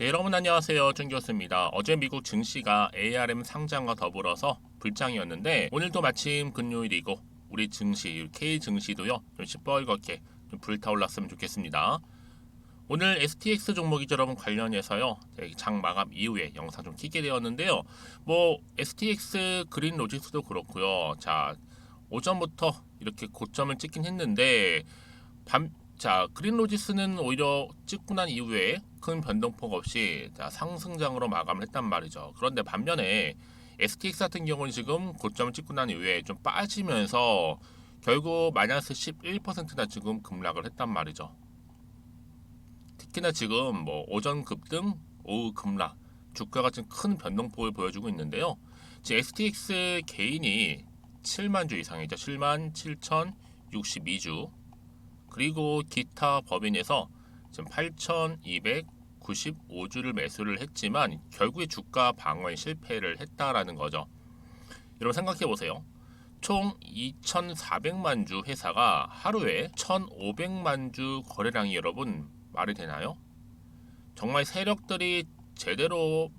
네, 여러분 안녕하세요. 준교수입니다. 어제 미국 증시가 ARM 상장과 더불어서 불장이었는데 오늘도 마침 금요일이고 우리 증시, K 증시도요 좀 시뻘겋게 좀 불타올랐으면 좋겠습니다. 오늘 STX 종목이죠, 여러분 관련해서요 장 마감 이후에 영상 좀 키게 되었는데요. 뭐 STX 그린 로직스도 그렇고요. 자, 오전부터 이렇게 고점을 찍긴 했는데 그린 로지스는 오히려 찍고 난 이후에 큰 변동폭 없이 상승장으로 마감을 했단 말이죠. 그런데 반면에 STX 같은 경우는 지금 고점을 찍고 난 이후에 좀 빠지면서 결국 마이너스 11%나 지금 급락을 했단 말이죠. 특히나 지금 뭐 오전 급등, 오후 급락, 주가가 지금 큰 변동폭을 보여주고 있는데요. 지금 STX 개인이 7만 주 이상이죠. 7만 7,062주. 그리고 기타 법인에서 지금 8,295주를 매수를 했지만 결국에 주가 방어에 실패를 했다라는 거죠. 여러분 생각해 보세요. 총 2,400만 주 회사가 하루에 1,500만 주 거래량이 여러분 말이 되나요? 정말 세력들이 제대로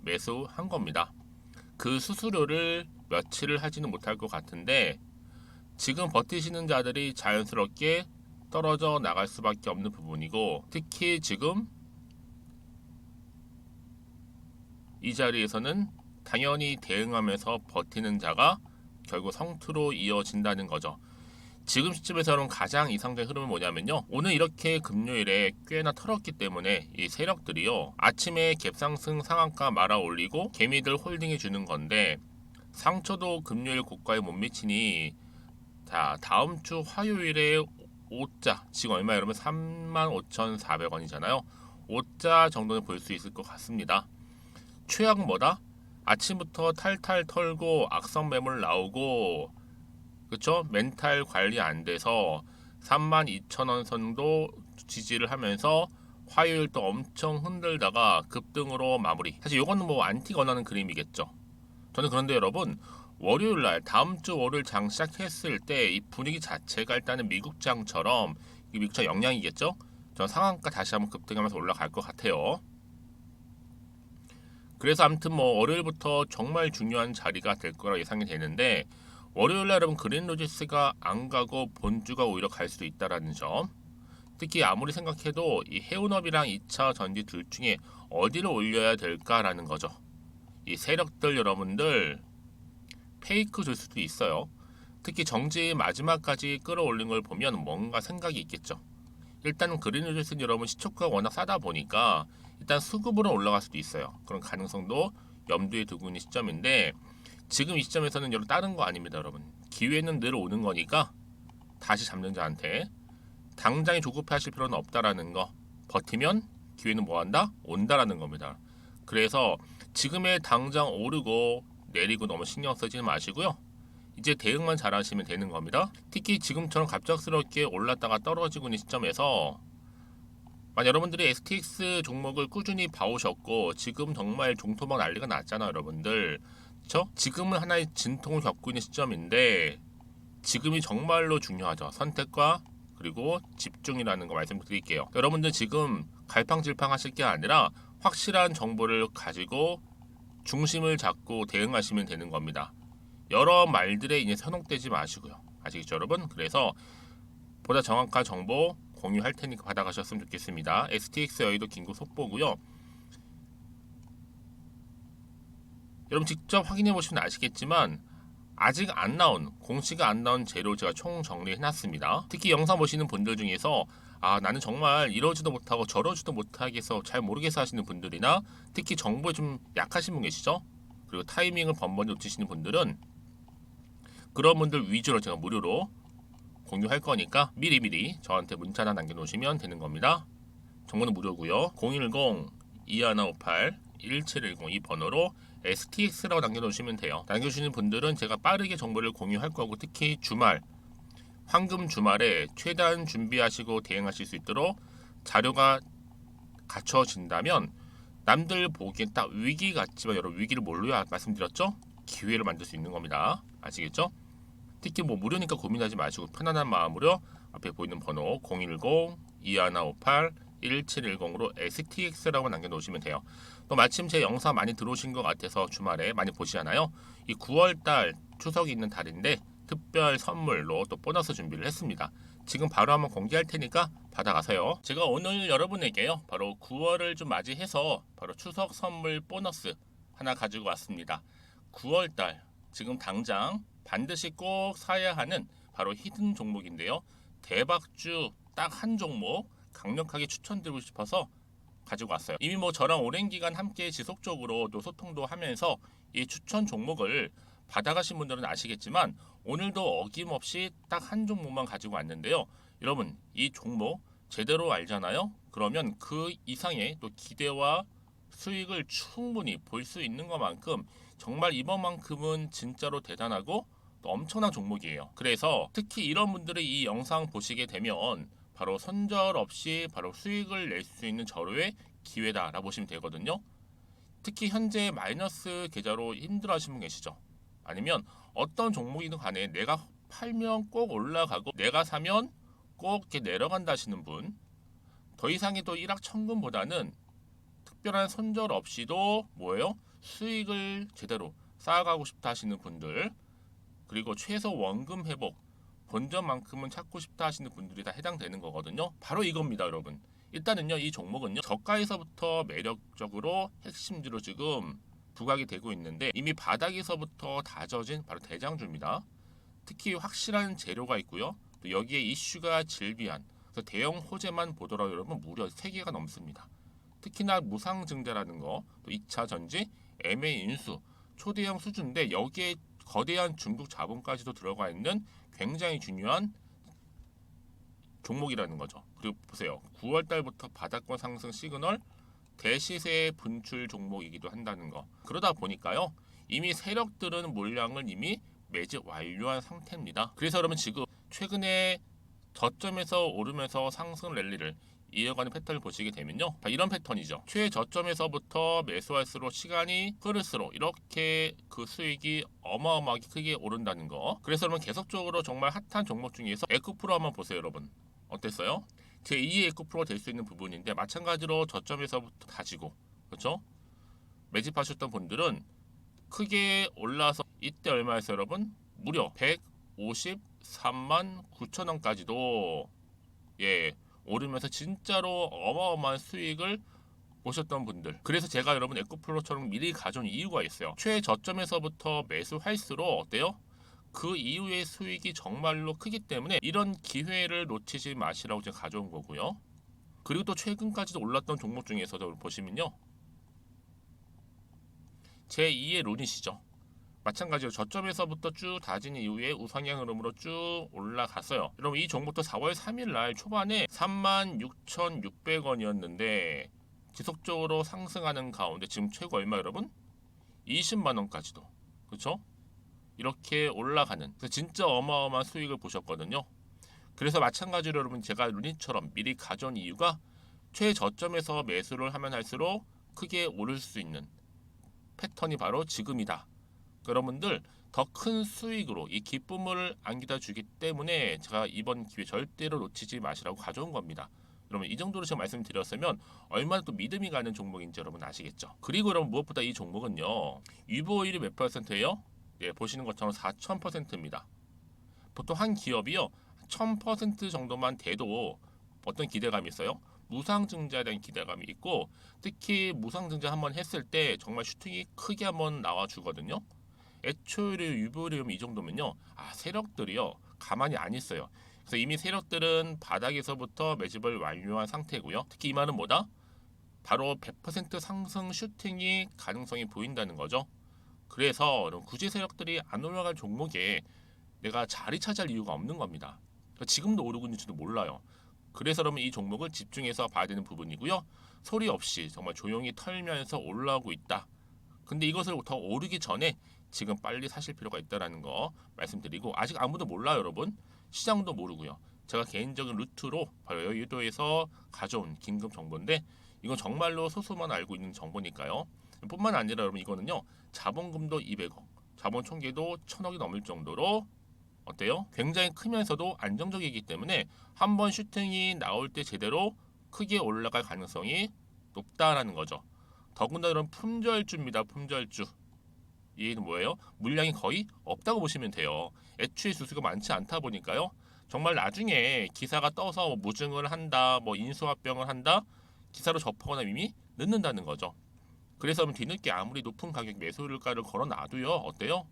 매수한 겁니다. 그 수수료를 며칠을 하지는 못할 것 같은데 지금 버티시는 자들이 자연스럽게 떨어져 나갈 수밖에 없는 부분이고, 특히 지금 이 자리에서는 당연히 대응하면서 버티는 자가 결국 성투로 이어진다는 거죠. 지금 시점에서는 가장 이상적인 흐름은 뭐냐면요, 오늘 이렇게 금요일에 꽤나 털었기 때문에 이 세력들이요 아침에 갭상승 상한가 말아 올리고 개미들 홀딩해 주는 건데, 상초도 금요일 고가에 못 미치니 자, 다음 주 화요일에 5자 지금 얼마 여러분 35,400원이잖아요. 5자 정도는 볼 수 있을 것 같습니다. 최악 뭐다? 아침부터 탈탈 털고 악성 매물 나오고, 그쵸? 멘탈 관리 안 돼서 32,000원 선도 지지를 하면서 화요일 또 엄청 흔들다가 급등으로 마무리. 사실 이거는 뭐 안티 권하는 그림이겠죠. 저는 그런데 여러분, 월요일 날 다음 주 월요일 장 시작했을 때 이 분위기 자체가 일단은 미국장처럼, 이 미국장 영향이겠죠. 전 상한가 다시 한번 급등하면서 올라갈 것 같아요. 그래서 아무튼 뭐 월요일부터 정말 중요한 자리가 될 거라 예상이 되는데, 월요일 날 여러분 그린 로지스가 안 가고 본주가 오히려 갈 수도 있다라는 점. 특히 아무리 생각해도 이 해운업이랑 2차 전지 둘 중에 어디를 올려야 될까라는 거죠. 이 세력들 여러분들 페이크 줄 수도 있어요. 특히 정지 마지막까지 끌어올린 걸 보면 뭔가 생각이 있겠죠. 일단 그린우즈는 여러분 시초가가 워낙 싸다 보니까 일단 수급으로 올라갈 수도 있어요. 그런 가능성도 염두에 두고 있는 시점인데, 지금 이 시점에서는 여러분 다른 거 아닙니다. 여러분 기회는 늘 오는 거니까 다시 잡는 자한테 당장에 조급해하실 필요는 없다라는 거. 버티면 기회는 뭐한다? 온다라는 겁니다. 그래서 지금의 당장 오르고 내리고 너무 신경 쓰지 마시고요. 이제 대응만 잘하시면 되는 겁니다. 특히 지금처럼 갑작스럽게 올랐다가 떨어지고 있는 시점에서 만약 여러분들이 STX 종목을 꾸준히 봐오셨고 지금 정말 종토막 난리가 났잖아요, 여러분들. 그렇죠? 지금은 하나의 진통을 겪고 있는 시점인데 지금이 정말로 중요하죠. 선택과 그리고 집중이라는 거 말씀드릴게요. 여러분들 지금 갈팡질팡 하실 게 아니라 확실한 정보를 가지고 중심을 잡고 대응하시면 되는 겁니다. 여러 말들에 이제 현혹되지 마시고요. 아시겠죠, 여러분? 그래서 보다 정확한 정보 공유할 테니까 받아가셨으면 좋겠습니다. STX 여의도 긴급 속보고요. 여러분 직접 확인해 보시면 아시겠지만 아직 안 나온, 공시가 안 나온 재료 제가 총 정리해 놨습니다. 특히 영상 보시는 분들 중에서 나는 정말 이러지도 못하고 저러지도 못하겠어 잘 모르겠어 하시는 분들이나 특히 정보에 좀 약하신 분 계시죠? 그리고 타이밍을 번번이 놓치시는 분들은 그런 분들 위주로 제가 무료로 공유할 거니까 미리미리 저한테 문자나 남겨놓으시면 되는 겁니다. 정보는 무료고요. 010-2158-1710 이 번호로 STX라고 남겨놓으시면 돼요. 남겨주시는 분들은 제가 빠르게 정보를 공유할 거고, 특히 주말, 황금 주말에 최대한 준비하시고 대응하실 수 있도록 자료가 갖춰진다면 남들 보기엔 딱 위기 같지만 여러분 위기를 뭘로 말씀드렸죠? 기회를 만들 수 있는 겁니다. 아시겠죠? 특히 뭐 무료니까 고민하지 마시고 편안한 마음으로 앞에 보이는 번호 010-2158 1710으로 STX라고 남겨놓으시면 돼요. 또 마침 제 영상 많이 들어오신 것 같아서 주말에 많이 보시잖아요. 이 9월달 추석이 있는 달인데 특별 선물로 또 보너스 준비를 했습니다. 지금 바로 한번 공개할 테니까 받아가세요. 제가 오늘 여러분에게요, 바로 9월을 좀 맞이해서 바로 추석 선물 보너스 하나 가지고 왔습니다. 9월달 지금 당장 반드시 꼭 사야 하는 바로 히든 종목인데요. 대박주 딱 한 종목 강력하게 추천드리고 싶어서 가지고 왔어요. 이미 뭐 저랑 오랜 기간 함께 지속적으로 또 소통도 하면서 이 추천 종목을 받아가신 분들은 아시겠지만 오늘도 어김없이 딱 한 종목만 가지고 왔는데요. 여러분 이 종목 제대로 알잖아요. 그러면 그 이상의 또 기대와 수익을 충분히 볼 수 있는 것만큼 정말 이번만큼은 진짜로 대단하고 또 엄청난 종목이에요. 그래서 특히 이런 분들이 이 영상 보시게 되면 바로 손절 없이 바로 수익을 낼 수 있는 절호의 기회다라고 보시면 되거든요. 특히 현재 마이너스 계좌로 힘들어하시는 분 계시죠? 아니면 어떤 종목이든 간에 내가 팔면 꼭 올라가고 내가 사면 꼭 이렇게 내려간다 하시는 분, 더 이상의 또 일확천금보다는 특별한 손절 없이도 뭐예요? 수익을 제대로 쌓아가고 싶다 하시는 분들, 그리고 최소 원금 회복, 본전만큼은 찾고 싶다 하시는 분들이 다 해당되는 거거든요. 바로 이겁니다, 여러분. 일단은요, 이 종목은요, 저가에서부터 매력적으로 핵심주로 지금 부각이 되고 있는데 이미 바닥에서부터 다져진 바로 대장주입니다. 특히 확실한 재료가 있고요. 또 여기에 이슈가 질비한, 그래서 대형 호재만 보더라도 여러분 무려 3개가 넘습니다. 특히나 무상증자라는 거, 또 2차 전지, MA 인수, 초대형 수주인데 여기에 거대한 중국 자본까지도 들어가 있는 굉장히 중요한 종목이라는 거죠. 그리고 보세요. 9월 달부터 바닥권 상승 시그널, 대시세 분출 종목이기도 한다는 거. 그러다 보니까요. 이미 세력들은 물량을 이미 매집 완료한 상태입니다. 그래서 여러분 지금 최근에 저점에서 오르면서 상승 랠리를 이어가는 패턴을 보시게 되면요. 이런 패턴이죠. 최저점에서부터 매수할수록 시간이 흐를수록 이렇게 그 수익이 어마어마하게 크게 오른다는 거. 그래서 여러분 계속적으로 정말 핫한 종목 중에서 에코프로 한번 보세요, 여러분. 어땠어요? 제2의 에코프로가 될 수 있는 부분인데 마찬가지로 저점에서부터 다지고 그렇죠? 매집하셨던 분들은 크게 올라서 이때 얼마였어요, 여러분? 무려 153만 9천 원까지도 오르면서 진짜로 어마어마한 수익을 보셨던 분들. 그래서 제가 여러분 에코플로처럼 미리 가져온 이유가 있어요. 최저점에서부터 매수할수록 어때요? 그 이후의 수익이 정말로 크기 때문에 이런 기회를 놓치지 마시라고 제가 가져온 거고요. 그리고 또 최근까지도 올랐던 종목 중에서도 보시면요. 제2의 룬이시죠. 마찬가지로 저점에서부터 쭉 다진 이후에 우상향 흐름으로 쭉 올라갔어요. 여러분 이 종목도 4월 3일 날 초반에 36,600원이었는데 지속적으로 상승하는 가운데 지금 최고 얼마 여러분? 20만 원까지도. 그렇죠? 이렇게 올라가는 그래서 진짜 어마어마한 수익을 보셨거든요. 그래서 마찬가지로 여러분 제가 루닛처럼 미리 가져온 이유가 최저점에서 매수를 하면 할수록 크게 오를 수 있는 패턴이 바로 지금이다. 여러분들 더 큰 수익으로 이 기쁨을 안겨다 주기 때문에 제가 이번 기회 절대로 놓치지 마시라고 가져온 겁니다. 여러분 이 정도로 제가 말씀드렸으면 얼마나 또 믿음이 가는 종목인지 여러분 아시겠죠? 그리고 여러분 무엇보다 이 종목은요. 유보율이 몇 %예요? 보시는 것처럼 4000%입니다. 보통 한 기업이요. 1000% 정도만 돼도 어떤 기대감이 있어요? 무상증자에 대한 기대감이 있고 특히 무상증자 한번 했을 때 정말 슈팅이 크게 한번 나와주거든요. 애초에 유보율이 이 정도면요. 세력들이요. 가만히 안 있어요. 그래서 이미 세력들은 바닥에서부터 매집을 완료한 상태고요. 특히 이 말은 뭐다? 바로 100% 상승 슈팅이 가능성이 보인다는 거죠. 그래서 굳이 세력들이 안 올라갈 종목에 내가 자리 차지할 이유가 없는 겁니다. 지금도 오르고 있는지도 몰라요. 그래서 그러면 이 종목을 집중해서 봐야 되는 부분이고요. 소리 없이 정말 조용히 털면서 올라오고 있다. 근데 이것을 더 오르기 전에 지금 빨리 사실 필요가 있다는 거 말씀드리고 아직 아무도 몰라요, 여러분. 시장도 모르고요. 제가 개인적인 루트로 바로 여의도에서 가져온 긴급 정보인데 이건 정말로 소수만 알고 있는 정보니까요. 뿐만 아니라 여러분 이거는요. 자본금도 200억, 자본 총계도 1000억이 넘을 정도로 어때요? 굉장히 크면서도 안정적이기 때문에 한번 슈팅이 나올 때 제대로 크게 올라갈 가능성이 높다라는 거죠. 더군다나 이런 품절주입니다. 품절주. 얘는 뭐예요? 물량이 거의 없다고 보시면 돼요. 애초에 수수가 많지 않다 보니까요. 정말 나중에 기사가 떠서 뭐 무증을 한다, 뭐 인수합병을 한다, 기사로 접하거나 이미 늦는다는 거죠. 그래서 뒤늦게 아무리 높은 가격 매수가를 걸어놔도요, 어때요?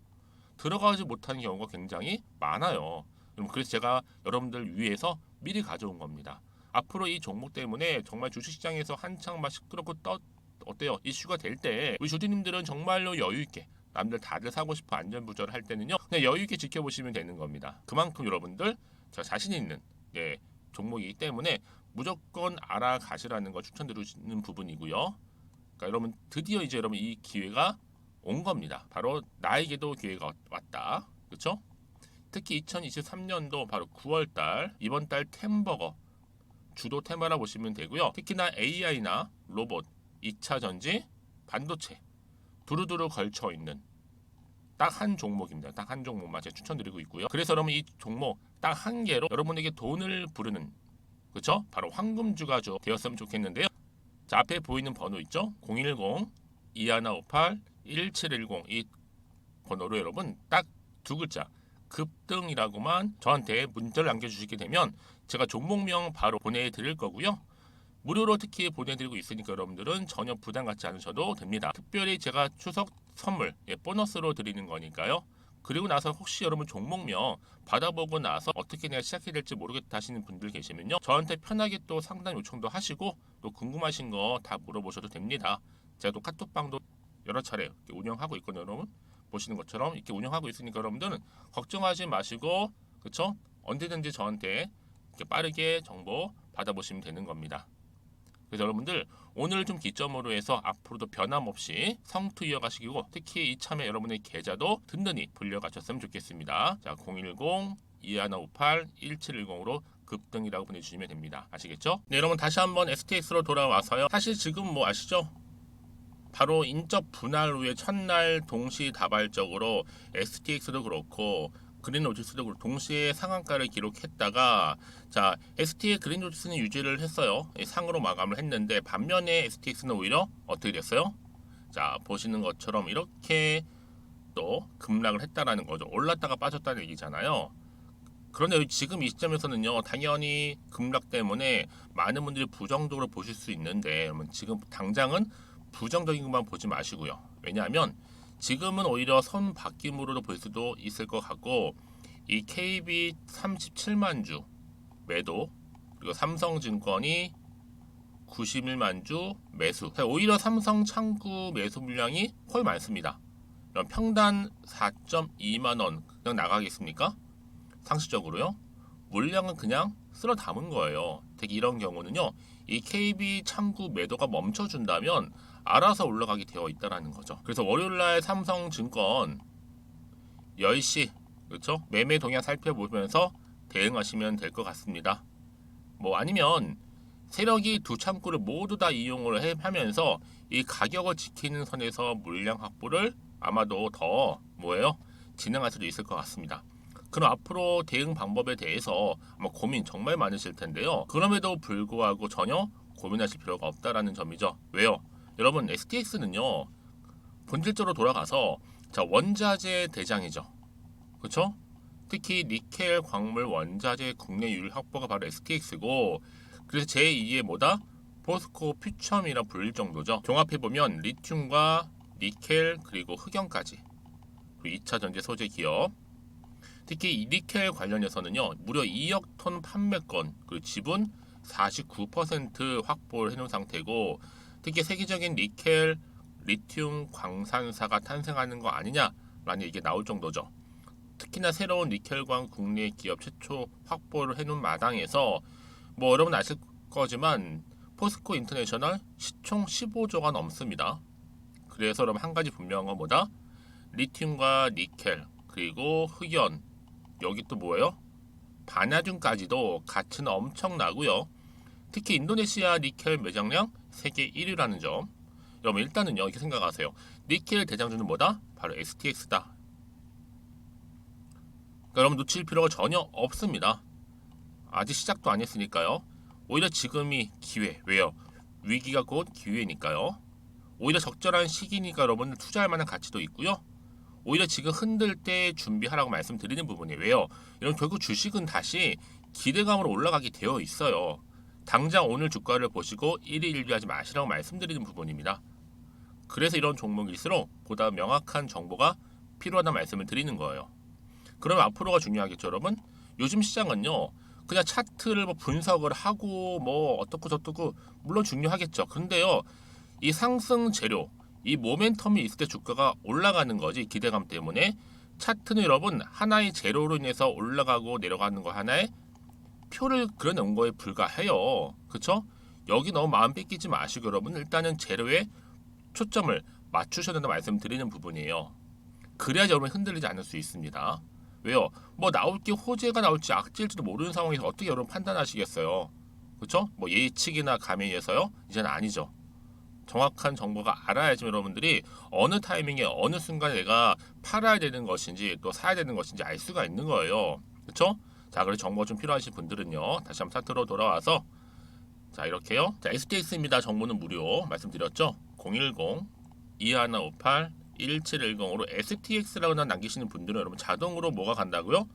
들어가지 못하는 경우가 굉장히 많아요. 그래서 제가 여러분들 위해서 미리 가져온 겁니다. 앞으로 이 종목 때문에 정말 주식시장에서 한창 막 시끄럽고 어때요? 이슈가 될 때 우리 주주님들은 정말로 여유 있게 남들 다들 사고 싶어 안전부절 할 때는요, 그냥 여유 있게 지켜보시면 되는 겁니다. 그만큼 여러분들 저 자신 있는 종목이기 때문에 무조건 알아가시라는 거 추천드리는 부분이고요. 그러니까 여러분 드디어 이제 여러분 이 기회가 온 겁니다. 바로 나에게도 기회가 왔다. 그렇죠? 특히 2023년도 바로 9월달 이번 달 템버거 주도 테마라 보시면 되고요. 특히나 AI나 로봇, 2차 전지, 반도체 두루두루 걸쳐 있는 딱 한 종목입니다. 딱 한 종목만 제가 추천드리고 있고요. 그래서 여러분 이 종목 딱 한 개로 여러분에게 돈을 부르는 그렇죠? 바로 황금주가 되었으면 좋겠는데요. 자, 앞에 보이는 번호 있죠? 010-2158-1710 이 번호로 여러분 딱 두 글자 급등이라고만 저한테 문자를 남겨주시게 되면 제가 종목명 바로 보내드릴 거고요. 무료로 특히 보내드리고 있으니까 여러분들은 전혀 부담 갖지 않으셔도 됩니다. 특별히 제가 추석 선물 보너스로 드리는 거니까요. 그리고 나서 혹시 여러분 종목명 받아보고 나서 어떻게 내가 시작해야 될지 모르겠다 하시는 분들 계시면요, 저한테 편하게 또 상담 요청도 하시고 또 궁금하신 거 다 물어보셔도 됩니다. 제가 또 카톡방도 여러 차례 운영하고 있거든요. 여러분 보시는 것처럼 이렇게 운영하고 있으니까 여러분들은 걱정하지 마시고 그쵸? 언제든지 저한테 이렇게 빠르게 정보 받아보시면 되는 겁니다. 그래서 여러분들 오늘 좀 기점으로 해서 앞으로도 변함없이 성투 이어가시고 특히 이참에 여러분의 계좌도 든든히 불려가셨으면 좋겠습니다. 자, 010-2158-1710으로 급등이라고 보내주시면 됩니다. 아시겠죠? 네, 여러분 다시 한번 STX로 돌아와서요. 사실 지금 뭐 아시죠? 바로 인적 분할 후에 첫날 동시다발적으로 STX도 그렇고 그린로지스도 동시에 상한가를 기록했다가 자 ST의 그린로지스는 유지를 했어요. 상으로 마감을 했는데 반면에 STX는 오히려 어떻게 됐어요? 자 보시는 것처럼 이렇게 또 급락을 했다라는 거죠. 올랐다가 빠졌다는 얘기잖아요. 그런데 지금 이 시점에서는요, 당연히 급락 때문에 많은 분들이 부정적으로 보실 수 있는데 여러분 지금 당장은 부정적인 것만 보지 마시고요. 왜냐하면 지금은 오히려 선 바뀜으로도 볼 수도 있을 것 같고 이 KB 37만 주 매도 그리고 삼성증권이 91만 주 매수 오히려 삼성 창구 매수 물량이 훨 많습니다. 그럼 평단 4.2만 원 그냥 나가겠습니까? 상식적으로요. 물량은 그냥 쓸어 담은 거예요. 특히 이런 경우는요. 이 KB 창구 매도가 멈춰준다면 알아서 올라가게 되어 있다는 거죠. 그래서 월요일날 삼성증권 10시 그렇죠? 매매 동향 살펴보면서 대응하시면 될 것 같습니다. 뭐 아니면 세력이 두 창구를 모두 다 이용을 하면서 이 가격을 지키는 선에서 물량 확보를 아마도 더 진행할 수도 있을 것 같습니다. 그럼 앞으로 대응 방법에 대해서 아마 고민 정말 많으실 텐데요. 그럼에도 불구하고 전혀 고민하실 필요가 없다라는 점이죠. 왜요? 여러분 STX는요 본질적으로 돌아가서 자 원자재 대장이죠. 그렇죠? 특히 니켈 광물 원자재 국내 유일 확보가 바로 STX고 그래서 제2의 포스코 퓨첨이라 불릴 정도죠. 종합해보면 리튬과 니켈 그리고 흑연까지 그리고 2차 전지 소재 기업 특히 이 니켈 관련해서는요 무려 2억 톤 판매권 그리고 지분 49% 확보를 해놓은 상태고 특히 세계적인 니켈, 리튬 광산사가 탄생하는 거 아니냐라는 얘기가 나올 정도죠. 특히나 새로운 니켈광 국내 기업 최초 확보를 해놓은 마당에서 뭐 여러분 아실 거지만 포스코 인터내셔널 시총 15조가 넘습니다. 그래서 여러분 한 가지 분명한 건 뭐다? 리튬과 니켈 그리고 흑연 여기 또 뭐예요? 바나듐까지도 가치는 엄청나고요. 특히 인도네시아 니켈 매장량 세계 1위라는 점. 여러분 일단은요 이렇게 생각하세요. 니켈 대장주는 뭐다? 바로 STX다. 그러니까 여러분 놓칠 필요가 전혀 없습니다. 아직 시작도 안 했으니까요. 오히려 지금이 기회. 왜요? 위기가 곧 기회니까요. 오히려 적절한 시기니까 여러분들 투자할 만한 가치도 있고요. 오히려 지금 흔들 때 준비하라고 말씀드리는 부분이에요. 왜요? 이런 결국 주식은 다시 기대감으로 올라가게 되어 있어요. 당장 오늘 주가를 보시고 일희일비하지 마시라고 말씀드리는 부분입니다. 그래서 이런 종목일수록 보다 명확한 정보가 필요하다는 말씀을 드리는 거예요. 그러면 앞으로가 중요하겠죠, 여러분? 요즘 시장은요, 그냥 차트를 뭐 분석을 하고 뭐 어떻고 저떻고 물론 중요하겠죠. 근데요, 이 상승 재료, 이 모멘텀이 있을 때 주가가 올라가는 거지 기대감 때문에. 차트는 여러분 하나의 재료로 인해서 올라가고 내려가는 거 하나의 표를 그려놓은 거에 불과해요. 그쵸? 여기 너무 마음 뺏기지 마시고 여러분 일단은 재료에 초점을 맞추셔야 된다고 말씀드리는 부분이에요. 그래야지 여러분 흔들리지 않을 수 있습니다. 왜요? 뭐 나올 게 호재가 나올지 악재일지도 모르는 상황에서 어떻게 여러분 판단하시겠어요? 그쵸? 뭐 예측이나 감에 의해서요? 이제는 아니죠. 정확한 정보가 알아야지 여러분들이 어느 타이밍에 어느 순간에 내가 팔아야 되는 것인지 또 사야 되는 것인지 알 수가 있는 거예요. 그쵸? 자, 그래서 정보가 좀 필요하신 분들은요. 다시 한번 차트로 돌아와서 자, 이렇게요. 자, STX입니다. 정보는 무료 말씀드렸죠? 010-2158-1710으로 STX라고 남기시는 분들은 여러분 자동으로 뭐가 간다고요?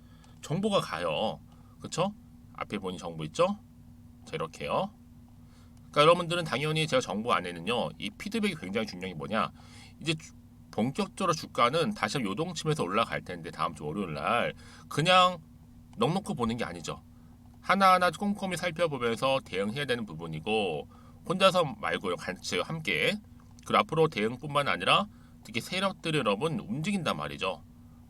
정보가 가요. 그쵸? 앞에 보니 정보 있죠? 자, 이렇게요. 그러니까 여러분들은 당연히 제가 정보 안에는요, 이 피드백이 굉장히 중요한 게 뭐냐, 이제 본격적으로 주가는 다시 한번 요동치면서 올라갈 텐데 다음 주 월요일 날 그냥 넉넉히 보는 게 아니죠. 하나하나 꼼꼼히 살펴보면서 대응해야 되는 부분이고, 혼자서 말고요, 같이 함께. 그리고 앞으로 대응뿐만 아니라 특히 세력들이 여러분 움직인단 말이죠.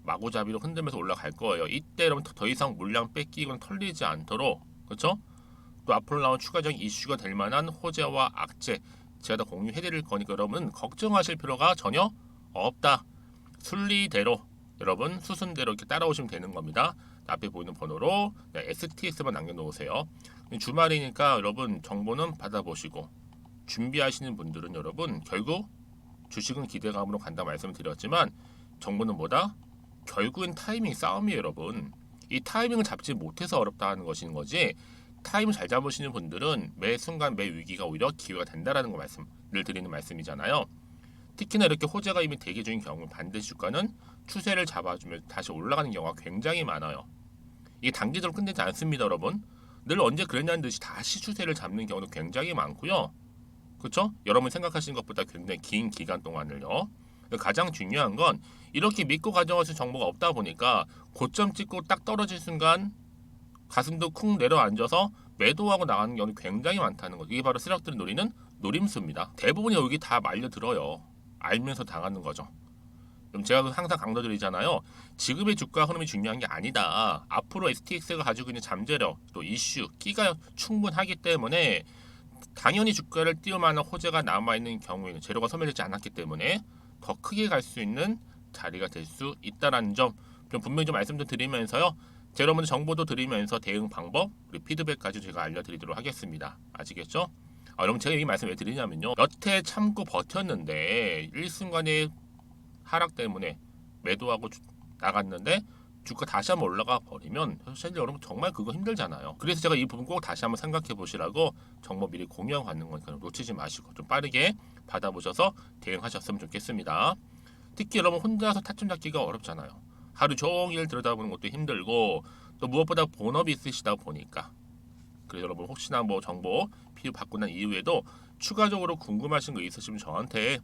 마구잡이로 흔들면서 올라갈 거예요. 이때 여러분 더 이상 물량 뺏기거나 털리지 않도록, 그렇죠? 또 앞으로 나온 추가적인 이슈가 될 만한 호재와 악재 제가 다 공유해드릴 거니까 여러분 걱정하실 필요가 전혀 없다. 순리대로 여러분 수순대로 이렇게 따라오시면 되는 겁니다. 앞에 보이는 번호로 STX만 남겨놓으세요. 주말이니까 여러분 정보는 받아보시고 준비하시는 분들은 여러분 결국 주식은 기대감으로 간다 말씀을 드렸지만 정보는 뭐다? 결국엔 타이밍 싸움이에요, 여러분. 이 타이밍을 잡지 못해서 어렵다 하는 것인 거지, 타임을 잘 잡으시는 분들은 매 순간 매 위기가 오히려 기회가 된다라는 거 말씀을 드리는 말씀이잖아요. 특히나 이렇게 호재가 이미 대기 중인 경우 반드시 주가는 추세를 잡아주면 다시 올라가는 경우가 굉장히 많아요. 이게 단기적으로 끝내지 않습니다, 여러분. 늘 언제 그랬냐는 듯이 다시 추세를 잡는 경우도 굉장히 많고요. 그렇죠? 여러분 생각하시는 것보다 굉장히 긴 기간 동안을요. 가장 중요한 건 이렇게 믿고 가져가실 정보가 없다 보니까 고점 찍고 딱 떨어질 순간 가슴도 쿵 내려앉아서 매도하고 나가는 경우는 굉장히 많다는 거. 이게 바로 세력들이 노리는 노림수입니다. 대부분이 여기 다 말려들어요. 알면서 당하는 거죠. 그럼 제가 항상 강조드리잖아요. 지금의 주가 흐름이 중요한 게 아니다. 앞으로 STX가 가지고 있는 잠재력, 또 이슈, 끼가 충분하기 때문에 당연히 주가를 띄울 만한 호재가 남아있는 경우에는 재료가 소멸되지 않았기 때문에 더 크게 갈 수 있는 자리가 될 수 있다는 점 좀 분명히 좀 말씀 좀 드리면서요. 제 여러분들 정보도 드리면서 대응 방법 그리고 피드백까지 제가 알려드리도록 하겠습니다. 아시겠죠? 여러분 제가 이 말씀 왜 드리냐면요. 여태 참고 버텼는데 일순간에 하락 때문에 매도하고 나갔는데 주가 다시 한번 올라가 버리면 사실 여러분 정말 그거 힘들잖아요. 그래서 제가 이 부분 꼭 다시 한번 생각해 보시라고 정보 미리 공유하고 가는 거니까 놓치지 마시고 좀 빠르게 받아보셔서 대응하셨으면 좋겠습니다. 특히 여러분 혼자서 타점 잡기가 어렵잖아요. 하루 종일 들여다보는 것도 힘들고 또 무엇보다 본업이 있으시다 보니까, 그래서 여러분 혹시나 뭐 정보 필요 받고 난 이후에도 추가적으로 궁금하신 거 있으시면 저한테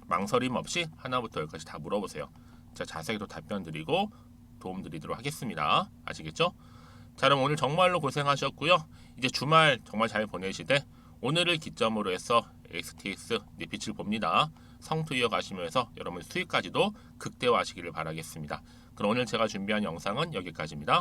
망설임 없이 하나부터 열까지 다 물어보세요. 제가 자세하게 또 답변 드리고 도움 드리도록 하겠습니다. 아시겠죠? 자, 그럼 오늘 정말로 고생하셨고요. 이제 주말 정말 잘 보내시되 오늘을 기점으로 해서 STX 빛을 봅니다. 성투 이어가시면서 여러분 수익까지도 극대화하시기를 바라겠습니다. 그럼 오늘 제가 준비한 영상은 여기까지입니다.